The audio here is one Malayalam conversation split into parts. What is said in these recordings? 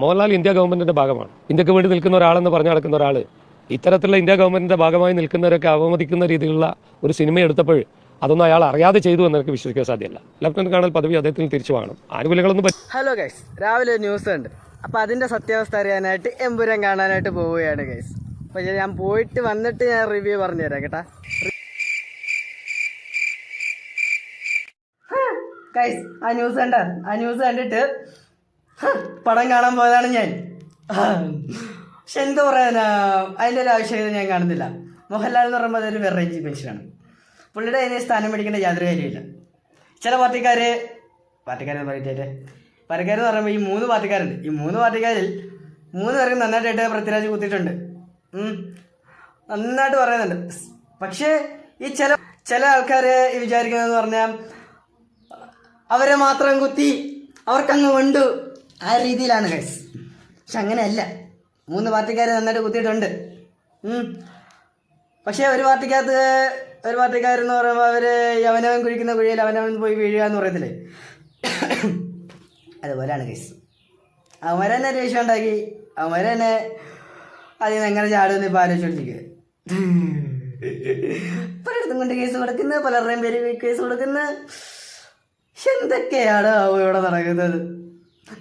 മോഹൻലാൽ ഇന്ത്യ ഗവൺമെന്റിന്റെ ഭാഗമാണ്. ഇന്ത്യക്ക് വേണ്ടി നിൽക്കുന്ന ഒരാളെന്ന് പറഞ്ഞു നടക്കുന്ന ഒരാൾ ഇത്തരത്തിലുള്ള ഇന്ത്യ ഗവൺമെന്റിന്റെ ഭാഗമായി നിൽക്കുന്നവരൊക്കെ അവമതിക്കുന്ന രീതിയിലുള്ള ഒരു സിനിമ എടുത്തപ്പോൾ അതൊന്നും അയാൾ അറിയാതെ ചെയ്തു എന്ന് എനിക്ക് വിശ്വസിക്കാൻ സാധ്യമല്ല. ലഫ്റ്റനന്റ് കേണൽ പദവി അദ്ദേഹത്തിന് തിരിച്ചു വാങ്ങണം. ആനുകൂല്യങ്ങളൊന്നും. ഹലോ ഗൈസ്, രാവിലെ ഒരു ന്യൂസ് ഉണ്ട്. അപ്പോൾ അതിൻ്റെ സത്യാവസ്ഥ അറിയാനായിട്ട് എമ്പുരം കാണാനായിട്ട് പോവുകയാണ് ഗൈസ്. അപ്പോൾ ഞാൻ പോയിട്ട് വന്നിട്ട് ഞാൻ റിവ്യൂ പറഞ്ഞുതരാം കേട്ടാ. ഗൈസ്, ആ ന്യൂസ് കണ്ടിട്ട് പടം കാണാൻ പോയതാണ് ഞാൻ. പക്ഷെ എന്താ പറയാനാ, അതിൻ്റെ ഒരു ആവശ്യകത ഞാൻ കാണുന്നില്ല. മോഹൻലാൽ എന്ന് പറയുമ്പോൾ അതൊരു വെറൈറ്റി മനുഷ്യനാണ്. പുള്ളിയുടെ അതിനെ സ്ഥാനം മേടിക്കേണ്ട യാതൊരു കാര്യമില്ല. ചില പാർട്ടിക്കാരെന്ന് പറയുമ്പോൾ ഈ 3 പാർട്ടിക്കാരുണ്ട്. ഈ 3 പാർട്ടിക്കാരിൽ 3 പേർക്ക് നന്നായിട്ട് പൃഥ്വിരാജ് കുത്തിയിട്ടുണ്ട്, നന്നായിട്ട് പറയുന്നുണ്ട്. പക്ഷേ ഈ ചില ആൾക്കാർ വിചാരിക്കുന്നതെന്ന് പറഞ്ഞാൽ അവരെ മാത്രം കുത്തി അവർക്കങ്ങ് കൊണ്ടു ആ രീതിയിലാണ് ഗൈസ്. പക്ഷെ അങ്ങനെയല്ല, 3 പാർട്ടിക്കാർ നന്നായിട്ട് കുത്തിയിട്ടുണ്ട്. പക്ഷേ ഒരു പാർട്ടിക്കാരെന്ന് പറയുമ്പോൾ അവർ അവനവൻ കുഴിക്കുന്ന കുഴിയിൽ അവനവൻ പോയി വീഴുക എന്ന് പറയത്തില്ലേ, അതുപോലെയാണ് ഗൈസ്. അവന്മാർ തന്നെ ഒരു വിഷയം ഉണ്ടാക്കി, അവന്മാർ തന്നെ അതിന് എങ്ങനെ ചാടുമെന്ന് ഇപ്പോൾ ആലോചിച്ചോണ്ടിരിക്കുക. പലയിടത്തും കൊണ്ട് കേസ് കൊടുക്കുന്നത്, പലരുടെയും പേര് കേസ് കൊടുക്കുന്നത്. എന്തൊക്കെയാണ് ഇവിടെ നടക്കുന്നത്?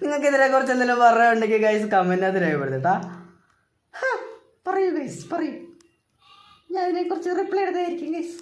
നിങ്ങൾക്ക് ഇതിനെ കുറിച്ച് എന്തെങ്കിലും പറയാനുണ്ടെങ്കിൽ ഗൈസ് കമൻറ്റിനകത്ത് രേഖപ്പെടുത്തട്ടാ. പറയൂ ഗൈസ്, പറയൂ. ഞാൻ ഇതിനെക്കുറിച്ച് റിപ്ലൈ എടുത്തായിരിക്കും ഗൈസ്.